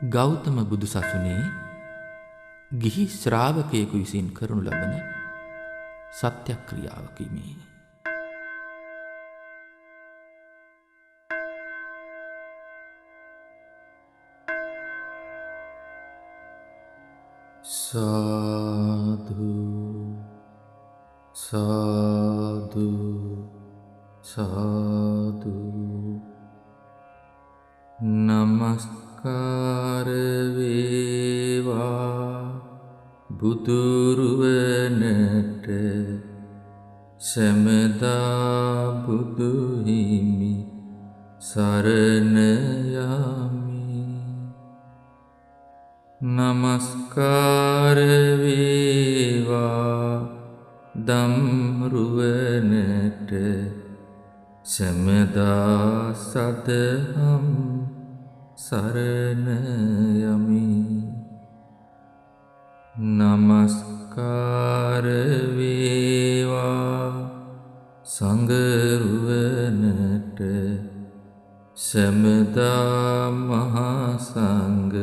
ගෞතම බුදු සසුනේ ගිහි ශ්‍රාවකයෙකු විසින් කරනු ලබන සත්‍යක්‍රියාවකි මේ. සාදු සාදු සාදු නමස්කාර වේවා බුදුරුවනට සැමදා බුදු හිමි සරණ යමි. නමස්කාර වේවා ධම්රුවනට සැමදා සදහම් සරණ යමි. නමස්කාර වේවා සංඝරුවනට සැමදා මහා සංඝ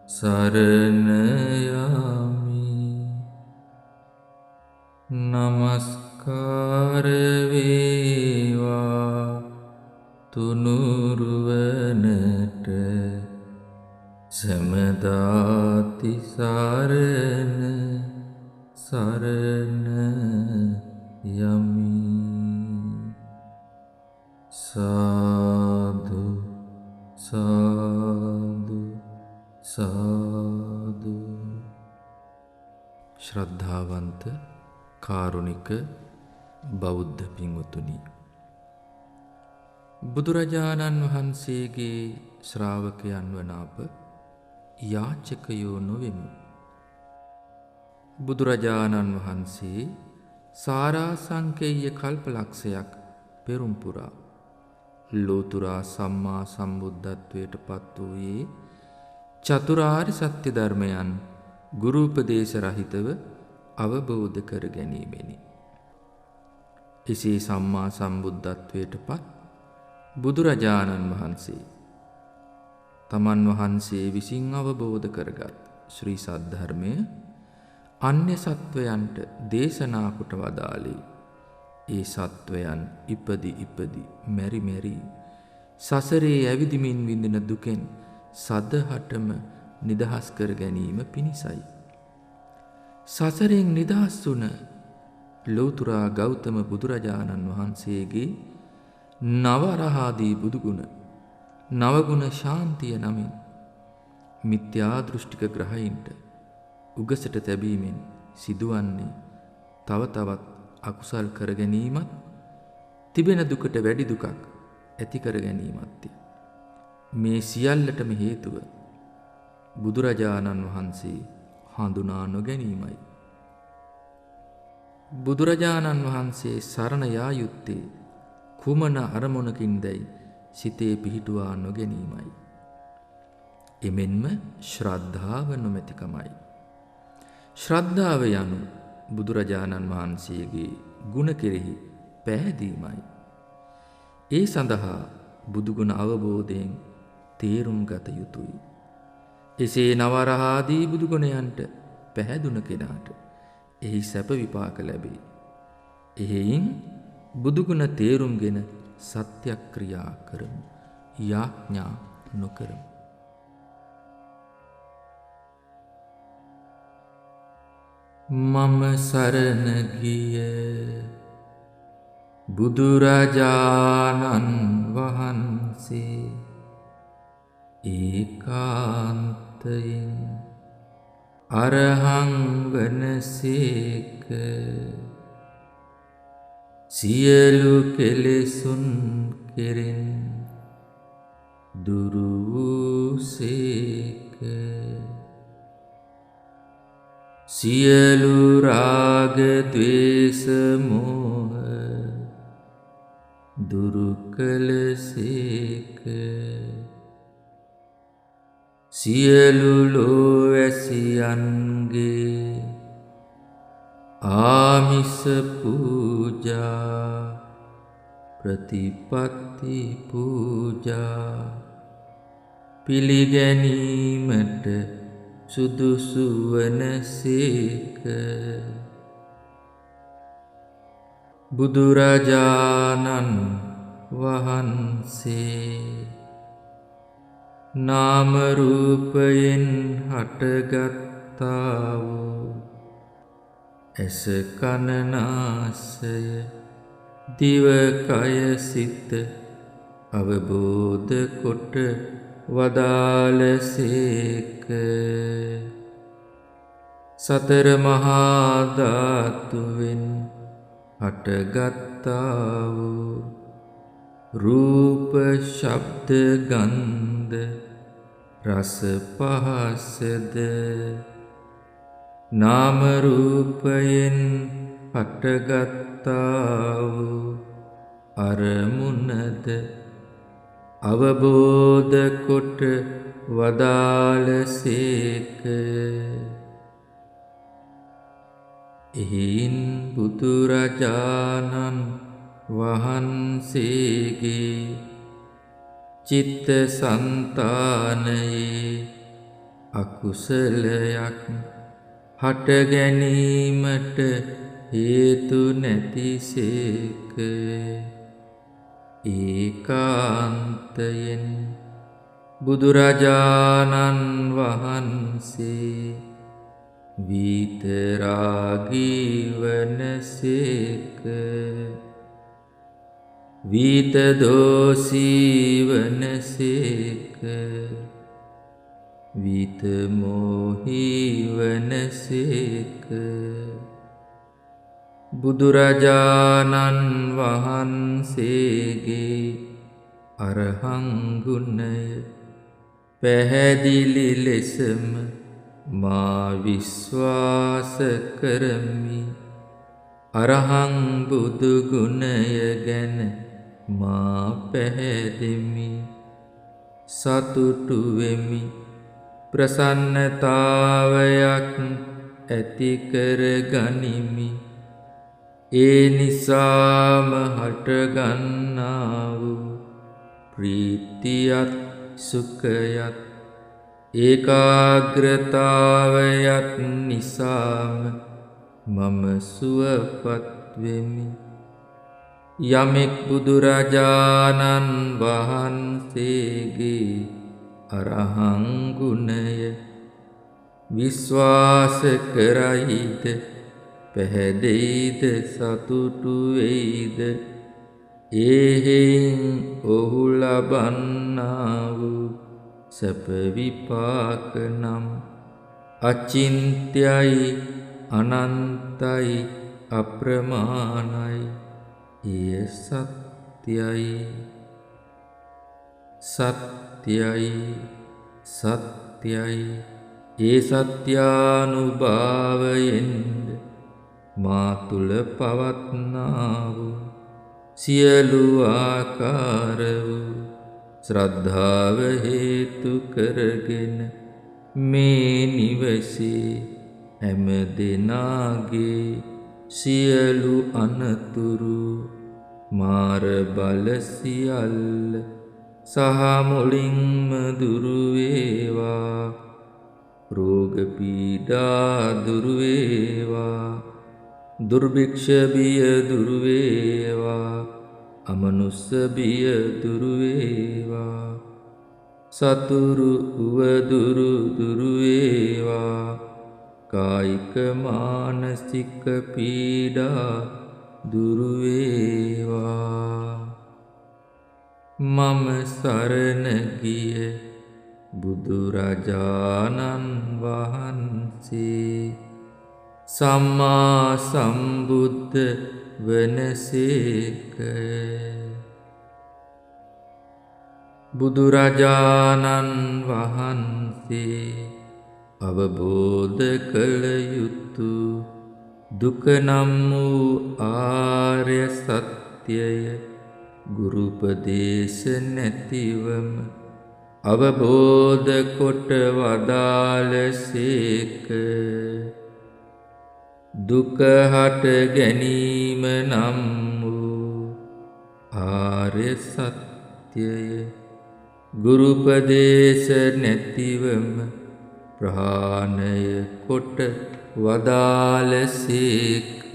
සරණ යමි. නමස්කාර වේවා තුනුරුවනට සැමදාති සරණ සරණ යමි. සාදු සාදු සාදු. ශ්‍රද්ධාවන්ත කාරුණික බෞද්ධ පින්වතුනි, බුදුරජාණන් වහන්සේගේ ශ්‍රාවකයන් වන අප යාචකයෝ නොවෙමු. බුදුරජාණන් වහන්සේ සාරාසංකේය කල්පලක්ෂයක් පෙරම් පුරා ලෝතුරා සම්මා සම්බුද්ධත්වයට පත් වූයේ චතුරාර්ය සත්‍ය ධර්මයන් ගුරු උපදේශ රහිතව අවබෝධ කර ගැනීමෙනි. එසේ සම්මා සම්බුද්ධත්වයට පත් බුදුරජාණන් වහන්සේ තමන් වහන්සේ විසින් අවබෝධ කරගත් ශ්‍රී සද්ධර්මය අන්‍ය සත්වයන්ට දේශනා කොට වදාළේ. ඒ සත්වයන් ඉපදි මෙරි මෙරි සසරේ ඇවිදිමින් විඳින දුකෙන් සදහටම නිදහස් කර ගැනීම පිණිසයි. සසරෙන් නිදහස් වුණ ලෝතුරා ගෞතම බුදුරජාණන් වහන්සේගේ නවරහාදී බුදුගුණ නවගුණ ශාන්තිය නමින් මිත්‍යා දෘෂ්ටික ග්‍රහයින්ට උගසට තැබීමෙන් සිදුවන්නේ තව තවත් අකුසල් කර ගැනීමත් තිබෙන දුකට වැඩි දුකක් ඇති කර ගැනීමත්ය. මේ සියල්ලටම හේතුව බුදුරජාණන් වහන්සේ හඳුනා නොගැනීමයි. බුදුරජාණන් වහන්සේ සරණ යා යුත්තේ කුමන අරමුණකින්දැයි සිතේ පිහිටුවා නොගැනීමයි. එමෙන්ම ශ්‍රද්ධාව නොමැතිකමයි. ශ්‍රද්ධාව යනු බුදුරජාණන් වහන්සේගේ ගුණ කෙරෙහි පැහැදීමයි. ඒ සඳහා බුදුගුණ අවබෝධයෙන් තේරුම් ගත යුතුයි. එසේ නවරහාදී බුදුගුණයන්ට පැහැදුන කෙනාට එහි සැප විපාක ලැබේ. එහෙයින් බුදුගුණ තේරුම්ගෙන සත්‍යක්‍රියා කරමු, යාඥා නොකරමු. මම සරණ ගිය බුදුරජාණන් වහන්සේ ඒකාන්තයෙන් අරහං වනසේක. සියලු කෙලෙසුන් කෙරෙන් දුරු වූසේක. සියලු රාග ද්වේෂ මෝහ දුරු කළසේක. සියලු ලෝවැසියන්ගේ ආමිස පූජා ප්‍රතිපත්ති පූජා පිළිගැනීමට සුදුසු වනසේක. බුදුරජාණන් වහන්සේ නාම රූපයෙන් හටගත්තා වූ ඇස කන නාසය දිව කය සිත අවබෝධ කොට වදාළසේක. සතර මහා ධාතුවෙන් හටගත්තා වූ රූප ශබ්ද ගන්ධ රස පහසද නාම රූපයෙන් හටගත්තා වූ අරමුණද අවබෝධ කොට වදාළසේක. එයින් බුදුරජාණන් වහන්සේගේ චිත්ත සංතානයේ අකුසලයක් හට ගැනීමට හේතු නැතිසේක. ඒකාන්තයෙන් බුදුරජාණන් වහන්සේ විතරාගී වනසේක. විතදෝසී වනසේක. විතමෝහී වනසේක. බුදුරජාණන් වහන්සේගේ අරහං ගුණය පැහැදිලි ලෙසම මා විශ්වාස කරමි. අරහං බුදු ගුණය ගැන මා පැහැදෙමි. සතුටු වෙමි. ප්‍රසන්නතාවයක් ඇති කර ගනිමි. ඒ නිසාම හටගන්නා වූ ප්‍රීතියත් සුඛයත් ඒකාග්‍රතාවයත් නිසාම මම සුවපත් වෙමි. යමෙක් බුදුරජාණන් වහන්සේගේ අරහං ගුණය විශ්වාස කරයිද පැහැදෙයිද සතුටු වෙයිද එහෙයින් ඔහු ලබන්නා වූ සැප විපාක නම් අචින්ත්‍යයි අනන්තයි අප්‍රමාණයි. එය සත්‍යයි සත්‍යයි සත්‍යයි. ඒ සත්‍යානුභාවයෙන්ද මා තුල පවත්නා වූ සියලු ආකාර වූ ශ්‍රද්ධාව හේතු කරගෙන මේ නිවසේ හැම දෙනාගේ සියලු අනතුරු මාර බල සියල්ල සහ මුලින්ම දුරු වේවා. රෝග පීඩා දුරු වේවා. දුර්භික්ෂ බිය දුරු වේවා. අමනුස්ස බිය දුරු වේවා. සතුරු උවදුරු දුරු වේවා. කායික මානසික පීඩා දුරු වේවා. මම සරණ ගිය බුදුරජාණන් වහන්සේ සම්මා සම්බුද්ධ වනසේක. බුදුරජාණන් වහන්සේ අවබෝධ කළ යුතු දුක නම් වූ ආර්ය සත්‍යය ගුරුපදේශ නැතිවම අවබෝධ කොට වදාළසේක. දුක හට ගැනීම නම් වූ ආර්ය සත්‍යය ගුරුපදේශ නැතිවම ප්‍රහාණය කොට වදාළසේක.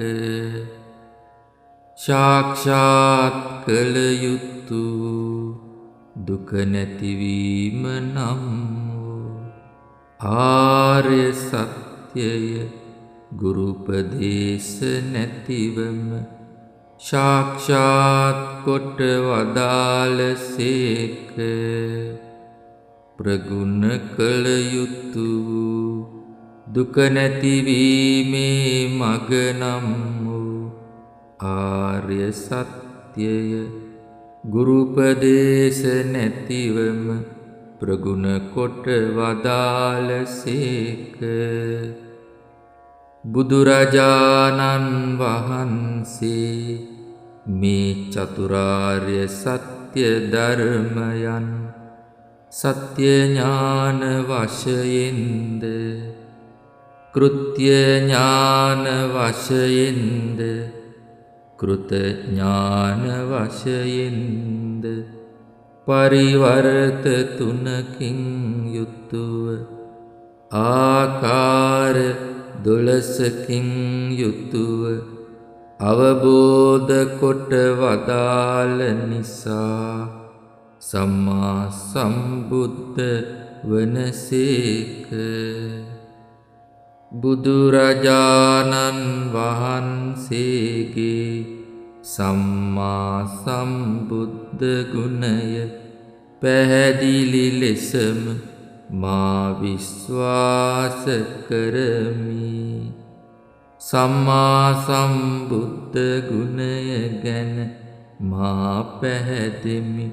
සාක්ෂාත් කළ යුතු දුක නැතිවීම නම් ආර්ය සත්‍යය ගුරුපදේශ නැතිවම සාක්ෂාත් කොට වදාළසේක. ප්‍රගුණ කළ යුතු දුක නැතිවීමේ මග නම් වූ ආර්ය සත්‍යය ගුරුපදේශ නැතිවම ප්‍රගුණ කොට වදාළසේක. බුදුරජාණන් වහන්සේ මේ චතුරාර්ය සත්‍ය ධර්මයන් සත්‍ය ඥාන වශයෙන්ද කෘත්‍ය ඥාන වශයෙන්ද කෘත ඥාන වශයෙන්ද පරිවර්ත තුනකින් යුතුව ආකාර 12කින් යුතුව අවබෝධ කොට වදාළ නිසා සම්මා සම්බුද්ධ වනසේක. බුදුරජාණන් වහන්සේගේ සම්මා සම්බුද්ධ ගුණය පැහැදිලි ලෙසම මා විශ්වාස කරමි. සම්මා සම්බුද්ධ ගුණය ගැන මා පැහැදෙමි,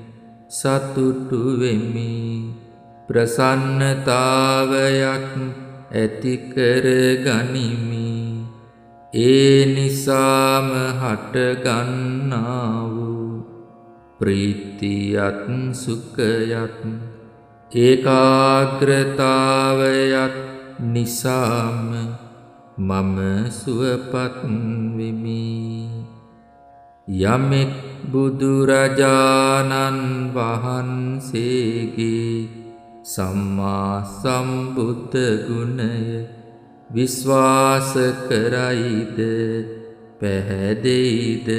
සතුටු වෙමි. ප්‍රසන්නතාවයක් ඇති කර ගනිමි. ඒ නිසාම හට ගන්නා වූ ප්‍රීතියත් සුඛයත් ඒකාග්‍රතාවයත් නිසාම මම සුවපත් වෙමි. යමෙක් බුදුරජාණන් වහන්සේගේ සම්මා සම්බුද්ධ ගුණය විශ්වාස කරයිද, පැහැදෙයිද,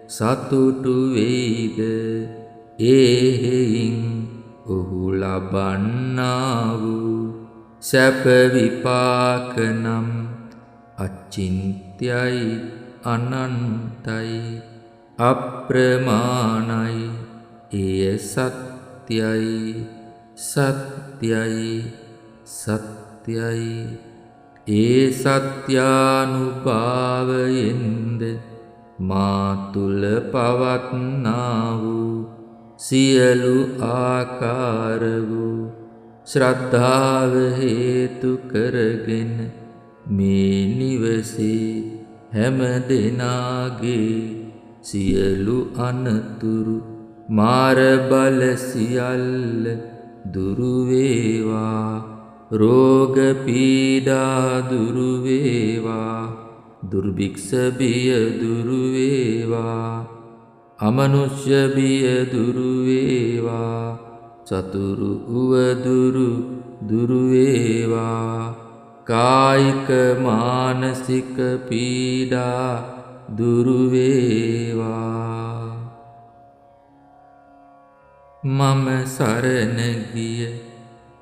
සතුටු වෙයිද, එහෙයින් ඔහු ලබන්නා වූ සැප විපාක නම් අචින්ත්‍යයි, අනන්තයි, අප්‍රමාණයි. එය සත්‍යයි, සත්‍යයි, සත්‍යයි. ඒ සත්‍යානුභාවයෙන්ද මා තුල පවත්නා වූ සියලු ආකාර වූ ශ්‍රද්ධාව හේතු කරගෙන මේ නිවසේ හැම දෙනාගේ සියලු අනතුරු මාර බල සියල්ල දුරු වේවා. රෝග පීඩා දුරු වේවා. දුර්භික්ෂ බිය දුරු වේවා. අමනුෂ්‍ය බිය දුරු වේවා. චතුරු උවදුරු දුරු වේවා. කායික මානසික පීඩා දුරු වේවා. මම සරණ ගිය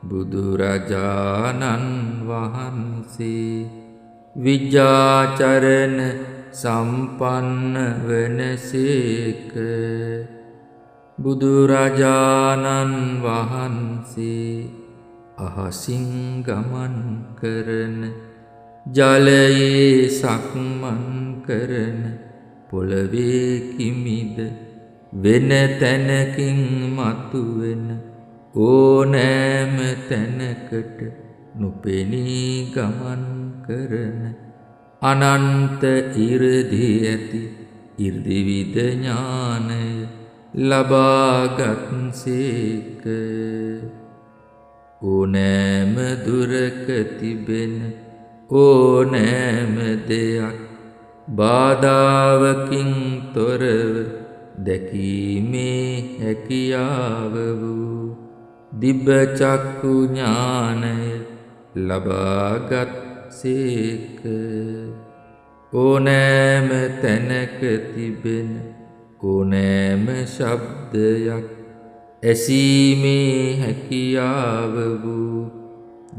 බුදුරජාණන් වහන්සේ විජ්ජාචරණ සම්පන්න වනසේක. බුදුරජාණන් වහන්සේ අහසින් ගමන් කරන, ජලයේ සක්මන් කරන, පොළවේ කිමිද වෙන තැනකින් මතුවෙන ඕනෑම තැනකට නොපෙනී ගමන් කරන අනන්ත ඉර්ධි ඇති ඉර්ධිවිද ඥානය ලබාගත්සේක. ඕනෑම දුරක තිබෙන ඕනෑම දෙයක් බාධාවකින් තොරව දැකීමේ හැකියාව වූ දිබ්බ චක්කු ඥානය ලබාගත් සේක. ඕනෑම තැනක තිබෙන ඕනෑම ශබ්දයක් ඇසීමේ හැකියාව වූ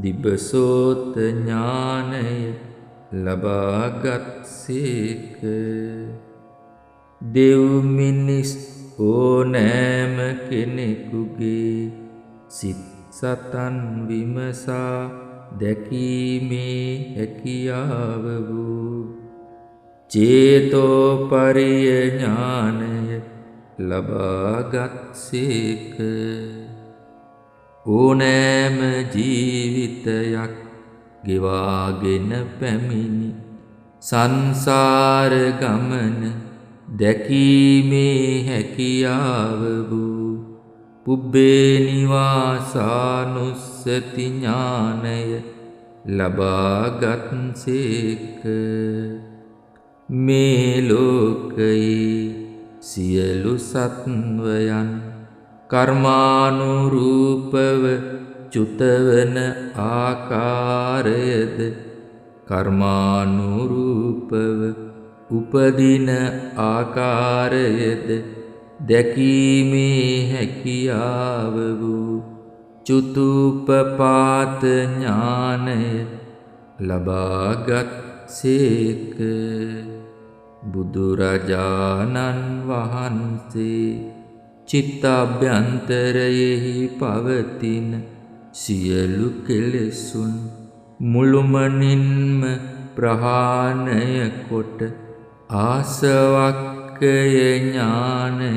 දිබ්බසෝත ඥානය ලබාගත් සේක. දෙව් මිනිස් ඕනෑම කෙනෙකුගේ සිත් සතන් විමසා දැකීමේ හැකියාව වූ චේතෝපරිය ඥානය ලබාගත් සේක. ඕනෑම ජීවිතයක් ගෙවාගෙන පැමිණි සංසාර ගමන දැකීමේ හැකියාව වූ පුබ්බේ නිවාසානුස්සති ඥානය ලබාගත් සේක. මේ ලෝකයේ සියලු සත්වයන් කර්මානුරූපව චුතවන ආකාරයද කර්මානුරූපව උපදින ආකාරයද දැකීමේ හැකියාව වූ චුතුප්පපාත ඥානය ලබාගත් සේක. බුදුරජාණන් වහන්සේ චිත්තාභ්‍යන්තරයෙහි පවතින සියලු කෙලෙසුන් මුළුමනින්ම ප්‍රහාණය කොට ආසවක්ඛය ඥානය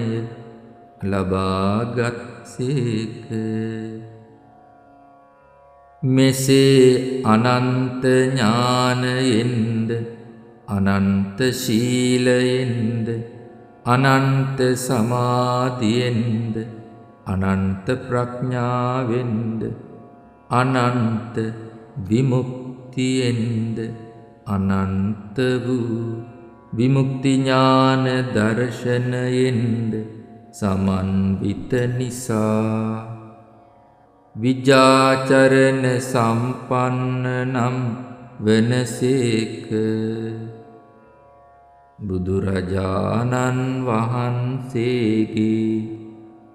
ලබාගත් සේක. මෙසේ අනන්ත ඥානයෙන්ද අනන්ත ශීලයෙන්ද අනන්ත සමාධියෙන්ද අනන්ත ප්‍රඥාවෙන්ද අනන්ත විමුක්තියෙන්ද අනන්ත වූ විමුක්ති ඥාන දර්ශනයෙන්ද සමන්විත නිසා විජාචරණ සම්පන්න නම් වනසේක. බුදුරජාණන් වහන්සේගේ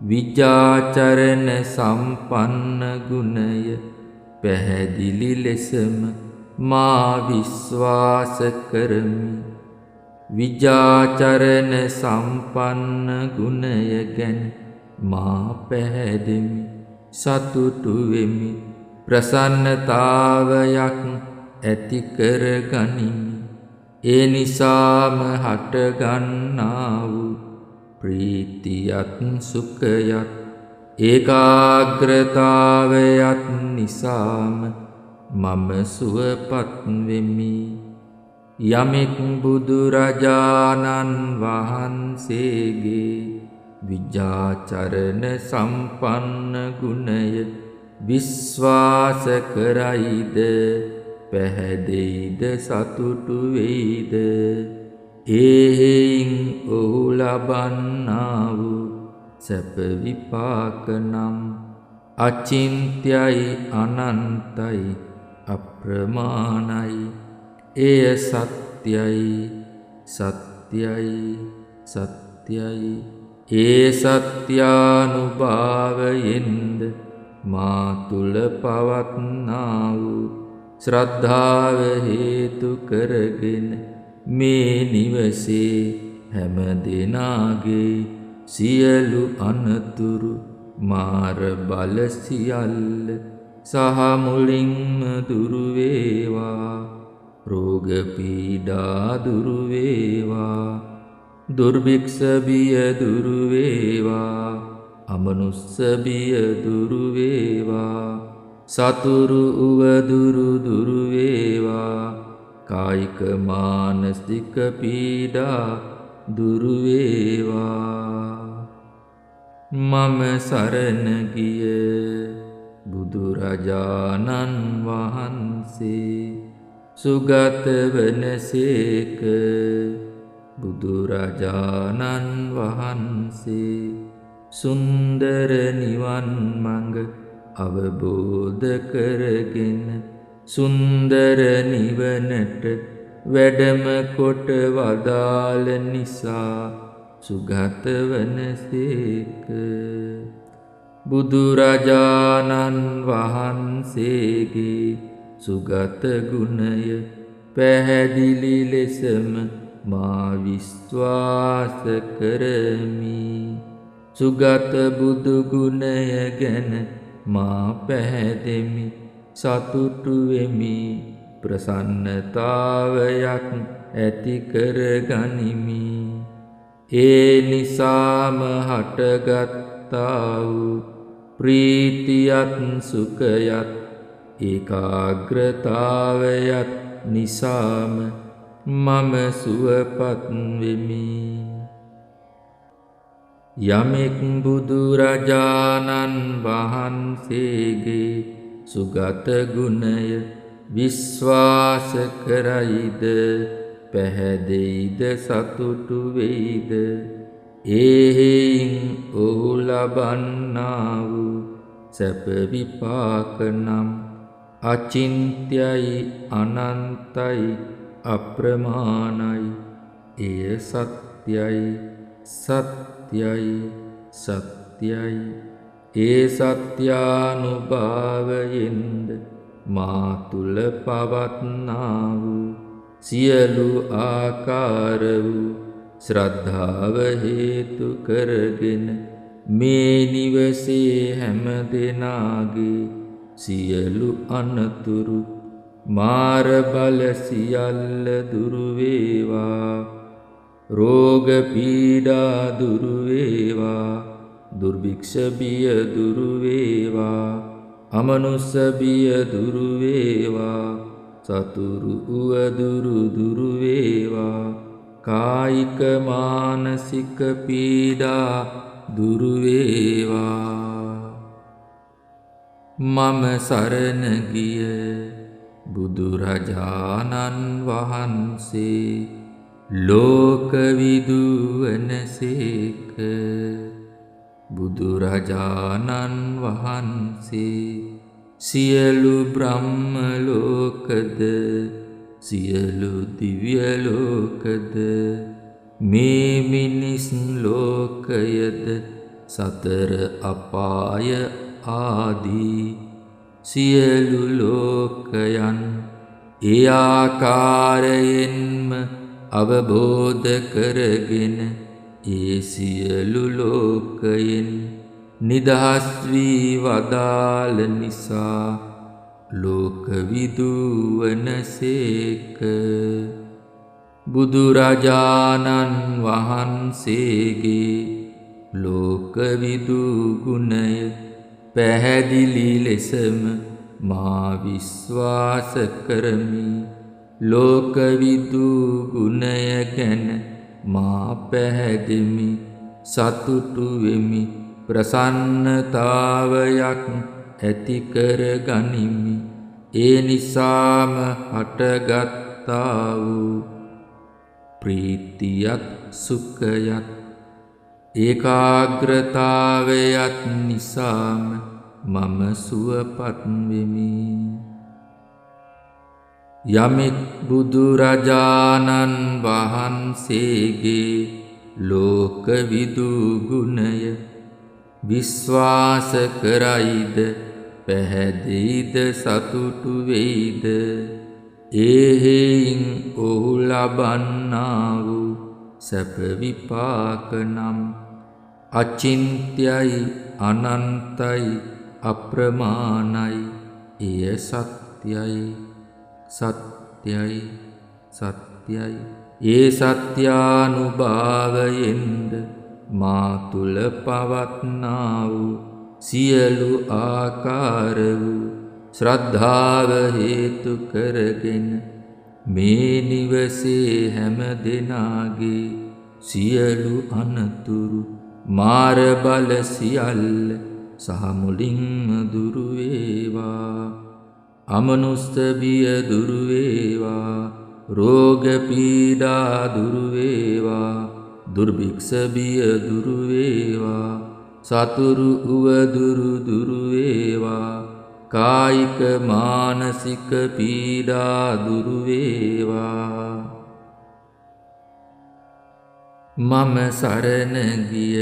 විජාචරණ සම්පන්න ගුණය පැහැදිලි ලෙසම මා විශ්වාස කරමි. විජාචරණ සම්පන්න ගුණය ගැන මා පැහැදෙමි, සතුටු වෙමි, ප්‍රසන්නතාවයක් ඇති කර ගනිමි. ඒ නිසාම හටගන්නා වූ ප්‍රීතියත් සුඛයත් ඒකාග්‍රතාවයත් නිසාම මම සුවපත් වෙමි. යමෙක් බුදුරජාණන් වහන්සේගේ විජාචරණ සම්පන්න ගුණය විශ්වාස කරයිද, පැහැදෙයිද, සතුටු වෙයිද, එහෙයින් ඔහු ලබන්නා වූ සැප විපාක නම් අචින්ත්‍යයි, අනන්තයි, අප්‍රමාණයි. එය සත්‍යයි, සත්‍යයි, සත්‍යයි. ඒ සත්‍යානුභාවයෙන්ද මා තුල පවත්නා වූ ශ්‍රද්ධාව හේතු කරගෙන මේ නිවසේ හැම දෙනාගේ සියලු අනතුරු මාර බල සියල්ල සහ මුලින්ම දුරු වේවා. රෝග පීඩා දුරු වේවා, දුර්භික්ෂ බිය දුරු වේවා, අමනුස්ස බිය දුරු වේවා, සතුරු උවදුරු දුරු වේවා, කායික මානසික පීඩා දුරු වේවා. මම සරණ ගිය බුදුරජාණන් වහන්සේ සුගත වනසේක. බුදුරජාණන් වහන්සේ සුන්දර නිවන් මඟ අවබෝධ කරගෙන සුන්දර නිවනට වැඩම කොට වදාළ නිසා සුගත වනසේක. බුදුරජාණන් වහන්සේගේ සුගත ගුණය පැහැදිලි ලෙසම මා විශ්වාස කරමි. සුගත බුදු ගුණය ගැන මා පැහැදෙමි, සතුටු වෙමි, ප්‍රසන්නතාවයක් ඇති කර ගනිමි. ඒ නිසාම හටගත්තා වූ ප්‍රීතියත් සුඛයත් ඒකාග්‍රතාවයත් නිසාම මම සුවපත් වෙමි. යමෙක් බුදුරජාණන් වහන්සේගේ සුගත ගුණය විශ්වාස කරයිද, පැහැදෙයිද, සතුටු වෙයිද, එහෙයින් ඔහු ලබන්නා වූ සැප විපාක නම් අචින්ත්‍යයි, අනන්තයි, අප්‍රමාණයි. එය සත්‍යයි, සත්‍යයි, සත්‍යයි. ඒ සත්‍යානුභාවයෙන්ද මා තුල පවත්නා වූ සියලු ආකාර වූ ශ්‍රද්ධාව හේතු කරගෙන මේ නිවසේ හැම දෙනාගේ සියලු අනතුරු මාර බල සියල්ල දුරු වේවා. රෝග පීඩා දුරු වේවා. දුර්භික්ෂ බිය දුරු වේවා. අමනුස්ස බිය දුරු වේවා. සතුරු උවදුරු දුරු වේවා. කායික මානසික පීඩා දුරු වේවා. මම සරණ ගිය බුදුරජාණන් වහන්සේ ලෝක විදුවනසේක. බුදුරජාණන් වහන්සේ සියලු බ්‍රහ්ම ලෝකද සියලු දිව්‍ය ලෝකද මේ මිනිස් ලෝකයද සතර අපාය ආදී සියලු ලෝකයන් ඒ ආකාරයෙන්ම අවබෝධ කරගෙන ඒ සියලු ලෝකයෙන් නිදහස් වී වදාළ නිසා ලෝක විදුවනසේක. බුදුරජාණන් වහන්සේගේ ලෝක විදු ගුණය පැහැදිලි ලෙසම මා විශ්වාස කරමි. ලෝක විදු ගුණය ගැන මා පැහැදෙමි, සතුටු වෙමි, ප්‍රසන්නතාවයක් ඇති කර ගනිමි. ඒ නිසාම හටගත්තා වූ ප්‍රීතියත් සුඛයත් ඒකාග්‍රතාවයත් නිසාම මම සුවපත් වෙමි. යමෙක් බුදුරජාණන් වහන්සේගේ ලෝක විදු ගුණය විශ්වාස කරයිද, පැහැදෙයිද, සතුටු වෙයිද, එහෙයින් ඔහු ලබන්නා වූ සැප විපාක නම් අචින්ත්‍යයි, අනන්තයි, අප්‍රමාණයි. එය සත්‍යයි, සත්‍යයි, සත්‍යයි. ඒ සත්‍යානුභාවයෙන්ද මා තුල පවත්නා වූ සියලු ආකාර වූ ශ්‍රද්ධාව හේතු කරගෙන මේ නිවසේ හැම දෙනාගේ සියලු අනතුරු මාර බල සියල්ල සහ මුලින්ම දුරු වේවා. අමනුස්ස බිය දුරු වේවා. රෝග පීඩා දුරු වේවා. දුර්භික්ෂ බිය දුරු වේවා. සතුරු උවදුරු දුරු වේවා. කායික මානසික පීඩා දුරු වේවා. මම සරණ ගිය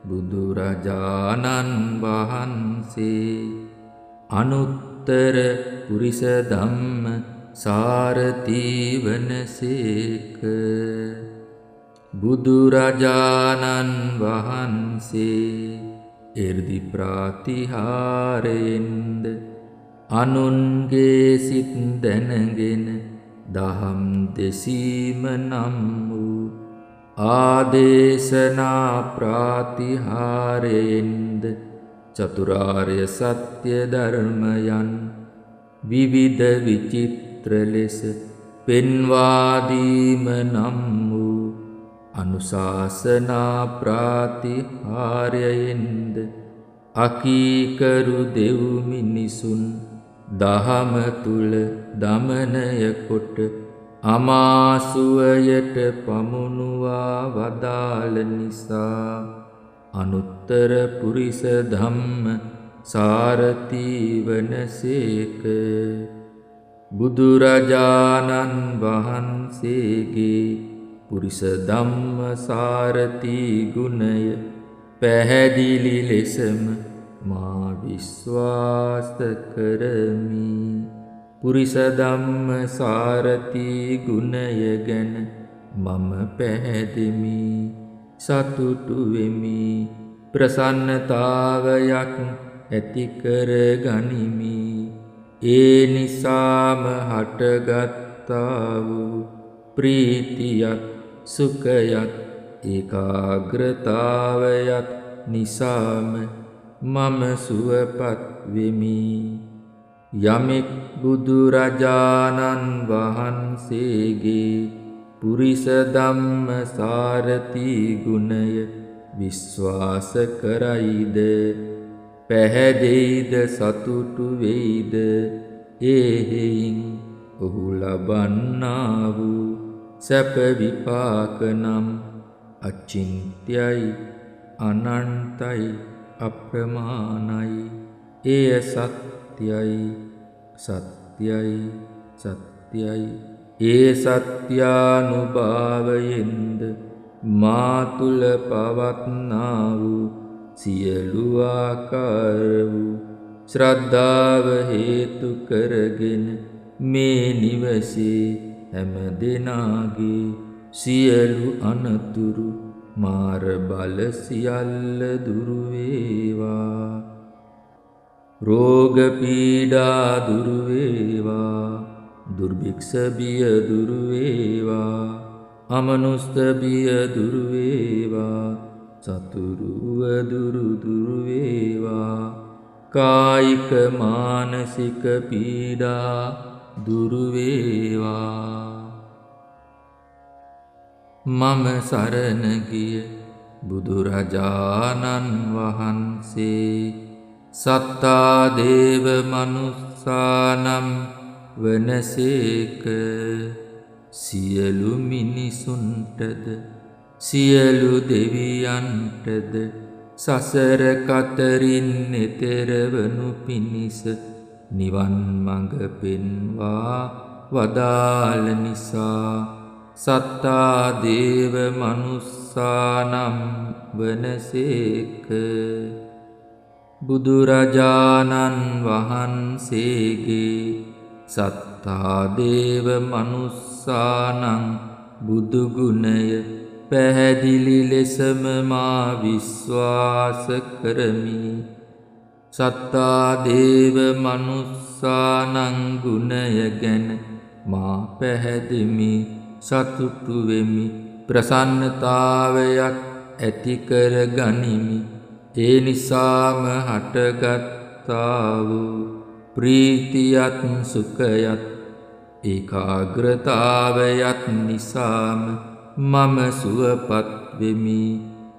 බුදුරජාණන් වහන්සේ අනුත්තර පුරිස ධම්ම සාරථි වනසේක. බුදුරජාණන් වහන්සේ එර්දි ප්‍රාතිහාරයෙන්ද අනුන්ගේ සිත් දැනගෙන දහම් දෙසීම නම් වූ ආදේශනා ප්‍රාතිහාරයෙන්ද චතුරාර්ය සත්‍ය ධර්මයන් විවිධ විචිත්‍ර ලෙස පෙන්වාදීම නම් වූ අනුශාසනා ප්‍රාතිහාරයෙන්ද අකීකරු දෙව් මිනිසුන් දහම තුල දමනය කොට අමාසුවයට පමුණුවා වදාළ නිසා අනුත්තර පුරිස ධම්ම සාරථි වනසේක. බුදුරජාණන් වහන්සේගේ පුරිස ධම්ම සාරථි ගුණය පැහැදිලි ලෙසම මා විශ්වාස කරමි. පුරිස ධම්ම සාරථි ගුණය ගැන මම පැහැදෙමි, සතුටු වෙමි, ප්‍රසන්නතාවයක් ඇති කර ගනිමි. ඒ නිසාම හටගත්තා වූ ප්‍රීතියත් සුඛයත් ඒකාග්‍රතාවයත් නිසාම මම සුවපත් වෙමි. යමෙක් බුදුරජාණන් වහන්සේගේ පුරිස ධම්ම සාරථි ගුණය විශ්වාස කරයිද, පැහැදෙයිද, සතුටු වෙයිද, එහෙයින් ඔහු ලබන්නා වූ සැප විපාක නම් අචින්ත්‍යයි, අනන්තයි, අප්‍රමාණයි. එය සත්‍යයි, සත්‍යයි, සත්‍යයි. ඒ සත්‍යානුභාවයෙන්ද මා තුල පවත්නා වූ සියලු ආකාර වූ ශ්‍රද්ධාව හේතු කරගෙන මේ නිවසේ හැම දෙනාගේ සියලු අනතුරු මාර බල සියල්ල දුරු වේවා. රෝග පීඩා දුරු වේවා. දුර්භික්ෂ බිය දුරු වේවා. අමනුෂ්‍ය බිය දුරු වේවා. සතුරු දුරු වේවා. කායික මානසික පීඩා දුරු වේවා. මම සරණ ගිය බුදුරජාණන් වහන්සේ සත්තා දේව මනුස්සානම් වනසේක. සියලු මිනිසුන්ටද සියලු දෙවියන්ටද සසර කතරින් එතෙර වනු පිණිස නිවන් මඟ පෙන්වා වදාළ නිසා සත්තා දේව මනුස්සානම් වනසේක. බුදුරජාණන් වහන්සේගේ සත්තා දේව මනුස්සානම් බුදු ගුණය පැහැදිලි ලෙසම මා විශ්වාස කරමි. සත්තා දේව මනුස්සානම් ගුණය ගැන මා පැහැදෙමි, සතුටු වෙමි, ප්‍රසන්නතාවයක් ඇති කර ගනිමි. ඒ නිසාම හටගත්තා වූ ප්‍රීතියත් සුඛයත් ඒකාග්‍රතාවයත් නිසාම මම සුවපත් වෙමි.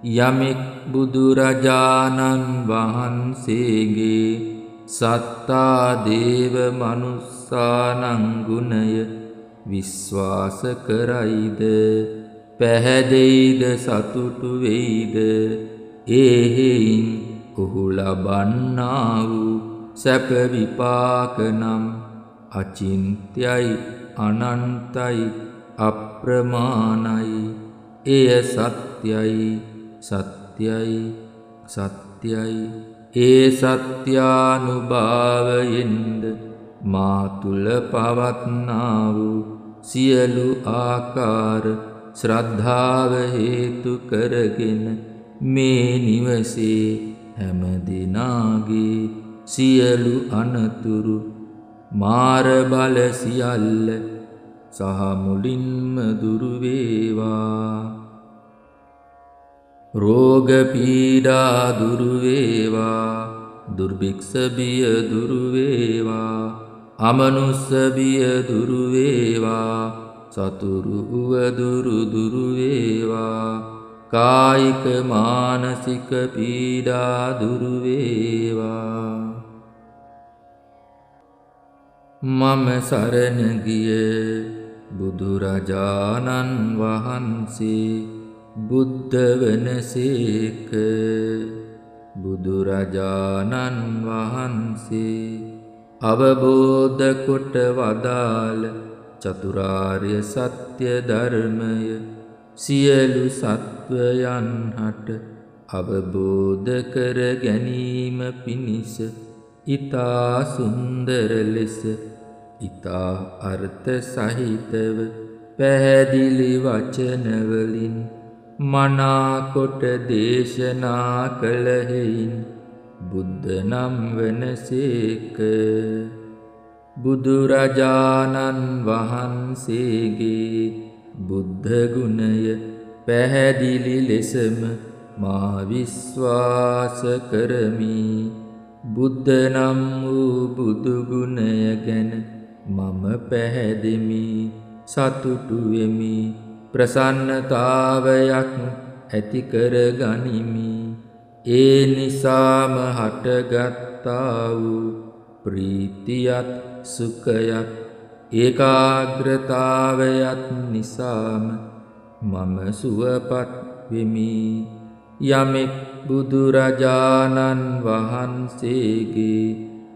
යමෙක් බුදුරජාණන් වහන්සේගේ සත්තා දේව මනුස්සානම් ගුණය විශ්වාස කරයිද, පැහැදෙයිද සතුටු වෙයිද එහෙයින් ඔහු ලබන්නා වූ සැප විපාක නම් අචින්ත්‍යයි අනන්තයි අප්‍රමාණයි. එය සත්‍යයි සත්‍යයි සත්‍යයි. ඒ සත්‍යානුභාවයෙන්ද මා තුල පවත්නා වූ සියලු ආකාර ශ්‍රද්ධාව හේතු කරගෙන මේ නිවසේ හැම දිනාගේ සියලු අනතුරු මාර බල සියල්ල සහ මුලින්ම දුරු වේවා. රෝග පීඩා දුරු වේවා. දුර්භික්ෂ බිය දුරු වේවා. අමනුස්ස බිය දුරු වේවා. සතුරු උවදුරු දුරු වේවා. කායික මානසික පීඩා දුරු වේවා. මම සරණ ගිය බුදුරජාණන් වහන්සේ බුද්ධ වනසේක. බුදුරජාණන් වහන්සේ අවබෝධ කොට වදාළ චතුරාර්ය සත්‍ය ධර්මය සියලු සත්වයන් හට අවබෝධ කර ගැනීම පිණිස ඊතා සුන්දර ලෙස ඊතා අර්ථ සහිතව පැහැදිලි වචන වලින් මනා කොට දේශනා කළ හේයින් බුද්ධ නම් වනසේක. බුදුරජාණන් වහන්සේගේ බුද්ධ ගුණය පැහැදිලි ලෙසම මා විශ්වාස කරමි. බුද්ධ නම් වූ බුදු ගුණය ගැන මම පැහැදෙමි, සතුටු වෙමි, ප්‍රසන්නතාවයක් ඇති කර ගනිමි. ඒ නිසාම හටගත්තා වූ ප්‍රීතියත් සුඛයත් ඒකාග්‍රතාවයත් නිසාම මම සුවපත් වෙමි. යමෙක් බුදුරජාණන් වහන්සේගේ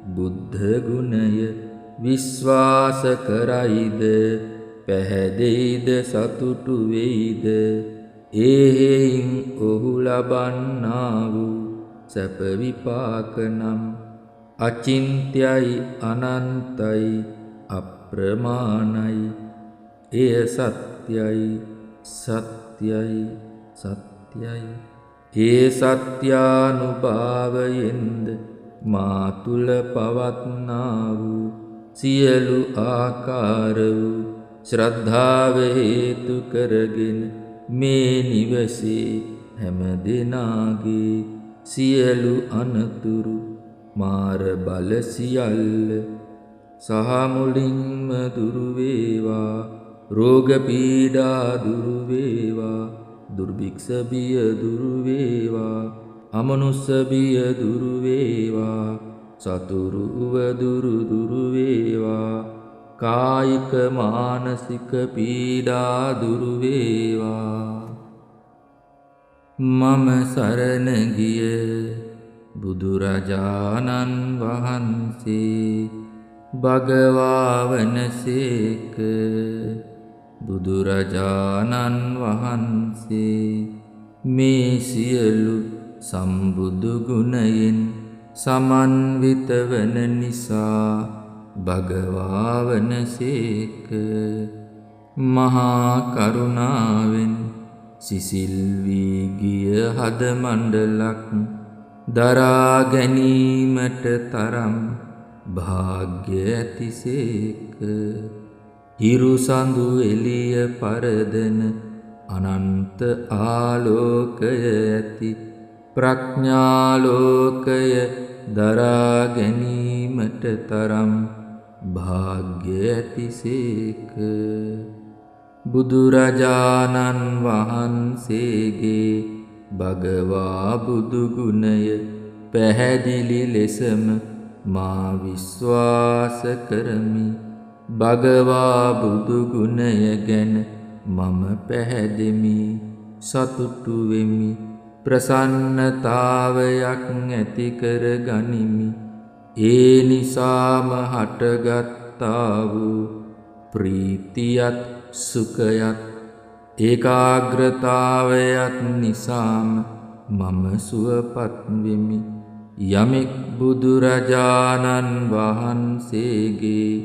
බුද්ධ ගුණය විශ්වාස කරයිද, පැහැදෙයිද, සතුටු වෙයිද, එහෙයින් ඔහු ලබන්නා වූ සැප විපාක නම් අචින්ත්‍යයි අනන්තයි අප්‍රමාණයි. එය සත්‍යයි සත්‍යයි සත්‍යයි. ඒ සත්‍යානුභාවයෙන්ද මා තුල පවත්නා වූ සියලු ආකාර වූ ශ්‍රද්ධාව හේතු කරගෙන මේ නිවසේ හැම දිනාගේ සියලු අනතුරු මාර බල සියල්ල සහ මුලින්ම දුරු වේවා. රෝග පීඩා දුරු වේවා. දුර්භික්ෂ බිය දුරු වේවා. අමනුස්ස බිය දුරු වේවා. සතුරු උවදුරු දුරු වේවා. කායික මානසික පීඩා දුරු වේවා. මම සරණ ගිය බුදුරජාණන් වහන්සේ භගවා වනසේක. බුදුරජාණන් වහන්සේ මේ සියලු සම්බුදු ගුණයෙන් සමන්විත වන නිසා භගවා වනසේක. මහා කරුණාවෙන් සිසිල් වී ගිය හද මණ්ඩලක් දරා ගැනීමට තරම් භාග්‍ය ඇතිසේක. හිරු සඳු එළිය පරදන අනන්ත ආලෝකය ඇති ප්‍රඥාලෝකය දරා ගැනීමට තරම් භාග්‍ය ඇතිසේක. බුදුරජාණන් වහන්සේගේ භගවා බුදු ගුණය පැහැදිලි ලෙසම මා විශ්වාස කරමි. භගවා බුදු ගුණය ගැන මම පැහැදෙමි සතුටු වෙමි ප්‍රසන්නතාවයක් ඇති කර ගනිමි. ඒ නිසාම හටගත්තා වූ ප්‍රීතියත් සුඛයත් ඒකාග්‍රතාවයත් නිසාම මම සුවපත් වෙමි. යමෙක් බුදුරජාණන් වහන්සේගේ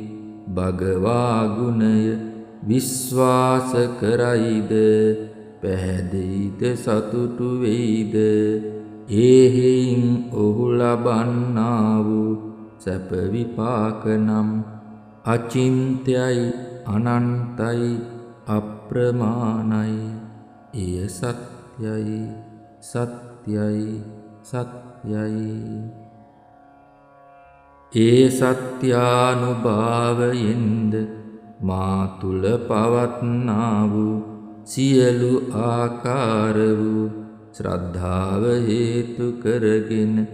භගවා ගුණය විශ්වාස කරයිද පැහැදෙයිද සතුටු වෙයිද ඒ හේයින් ඔහු ලබන්නා වූ සැප විපාක නම් අචින්ත්‍යයි අනන්තයි අප්‍රමාණයි. එය සත්‍යයි සත්‍යයි සත්‍යයි. ඒ සත්‍යානුභාවයෙන්ද මා තුල පවත්නා වූ සියලු ආකාර වූ ශ්‍රද්ධාව හේතු කරගෙන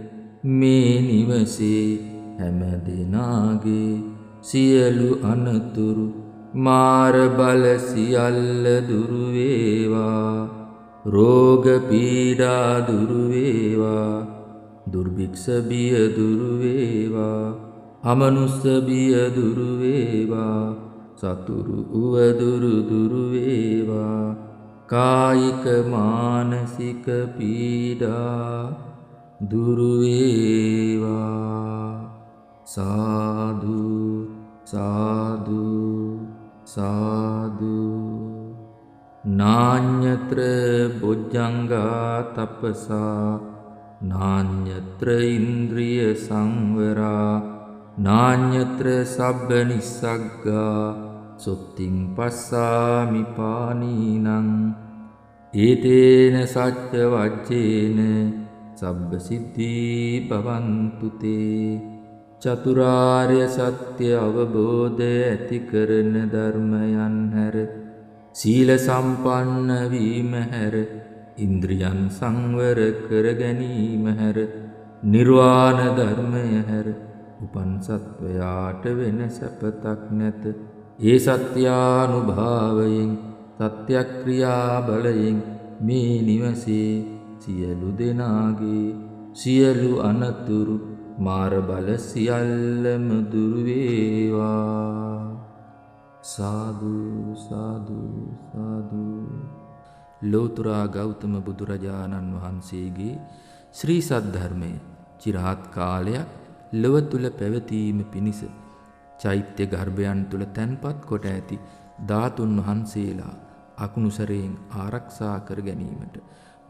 මේ නිවසේ හැම දිනාගේ සියලු අනතුරු මාර බල සියල්ල දුරු වේවා. රෝග පීඩා දුරු වේවා. දුර්භික්ෂ බිය දුරු වේවා. අමනුස්ස බිය දුරු වේවා. සතුරු උවදුරු දුරු වේවා. කායික මානසික පීඩා දුරු වේවා. සාදු සාදු සාදු. නාඤ්‍යත්‍ර බොජ්ජංගා තපසා නාඤ්‍යත්‍ර ඉන්ද්‍රිය සංවරා නාඤ්‍යත්‍ර සබ්බ නිස්සග්ගා සුත්තිං පස්සාමි පානීනං. ඒතේන සච්ච වජ්ජේන සබ්බ සිද්ධී භවන්තු තේ. චතුරාර්ය සත්‍ය අවබෝධ ඇති කරන ධර්මයන් හැර සීල සම්පන්න වීම හැර ඉන්ද්‍රියන් සංවර කර ගැනීම හැර නිර්වාණ ධර්මය හැර උපන් සත්වයාට වෙන සැපතක් නැත. ඒ සත්‍යානුභාවයෙන් සත්‍යක්‍රියා බලයෙන් මේ නිවසේ සියලු දෙනාගේ සියලු අනතුරු මාර බල සියල්ලම දුරු වේවා. සාදු සාදු සාදු. ලෝතර ගෞතම බුදුරජාණන් වහන්සේගේ ශ්‍රී සද්ධර්මය චිරාත් කාලයක් ලොව තුල පැවතීම පිණිස චෛත්‍ය ගර්භයන් තුල තැන්පත් කොට ඇති ධාතුන් වහන්සේලා අකුණුසරයෙන් ආරක්ෂා කර ගැනීමට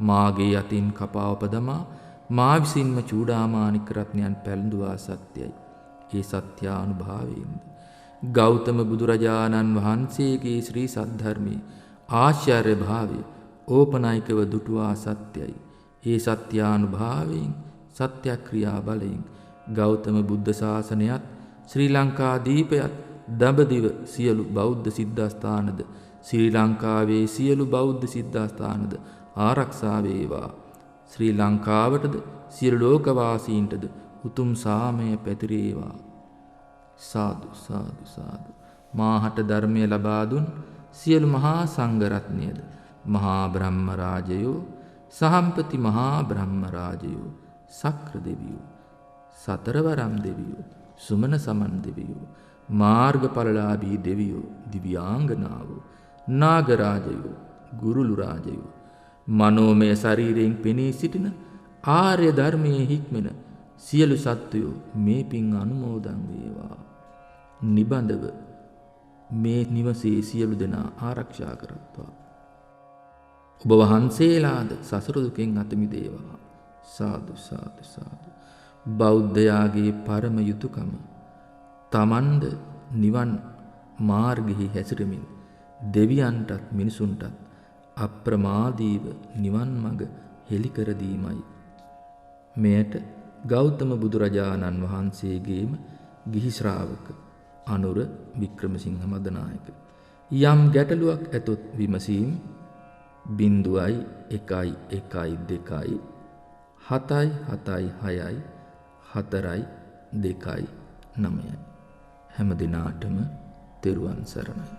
මාගේ අතින් කපාව පදමා මා විසින්ම චූඩාමානික රත්නයන් පැළඳුවා සත්‍යයි. ඒ සත්‍යානුභාවයෙන්ද ගෞතම බුදුරජාණන් වහන්සේගේ ශ්‍රී සද්ධර්මයේ ආශ්චර්ය භාවය ඕපනයිකව දුටුවා සත්‍යයි. ඒ සත්‍යානුභාවයෙන් සත්‍යක්‍රියා බලයෙන් ගෞතම බුද්ධ ශාසනයත් ශ්‍රී ලංකා දීපයත් දඹදිව සියලු බෞද්ධ සිද්ධාස්ථානද ශ්‍රී ලංකාවේ සියලු බෞද්ධ සිද්ධාස්ථානද ආරක්ෂා වේවා. ශ්‍රී ලංකාවටද සියලු ලෝකවාසීන්ටද උතුම් සාමය පැතිරේවා. සාදු සාදු සාදු. මාහට ධර්මය ලබා දුන් සියලු මහා සංඝරත්නයද මහා බ්‍රහ්ම රාජයෝ සහම්පති මහා බ්‍රහ්ම රාජයෝ සක්‍ර දෙවියෝ සතරවරම් දෙවියෝ සුමන සමන් දෙවියෝ මාර්ගඵලලාභී දෙවියෝ දිව්‍යාංගනාවෝ නාගරාජයෝ ගුරුළු රාජයෝ මනෝමය ශරීරයෙන් පෙනී සිටින ආර්ය ධර්මයේ හික්මෙන සියලු සත්වයෝ මේ පින් අනුමෝදන් වේවා. නිබඳව මේ නිවසේ සියලු දෙනා ආරක්ෂා කරත්වා. ඔබ වහන්සේලාද සසර දුකෙන් අත මිදේවා. සාදු සාදු සාදු. බෞද්ධයාගේ පරම යුතුයකම තමන්ද නිවන් මාර්ගෙහි හැසිරෙමින් දෙවියන්ටත් මිනිසුන්ටත් අප්‍රමාදීව නිවන් මඟ හෙළි කර දීමයි. මෙයට ගෞතම බුදුරජාණන් වහන්සේගේම ගිහි ශ්‍රාවක අනුර වික්‍රමසිංහ මදනායක යම් ගැටලුවක් ඇතොත් විමසීම් 0.112 776 429 හැම දිනාටම තෙරුවන් සරණයි.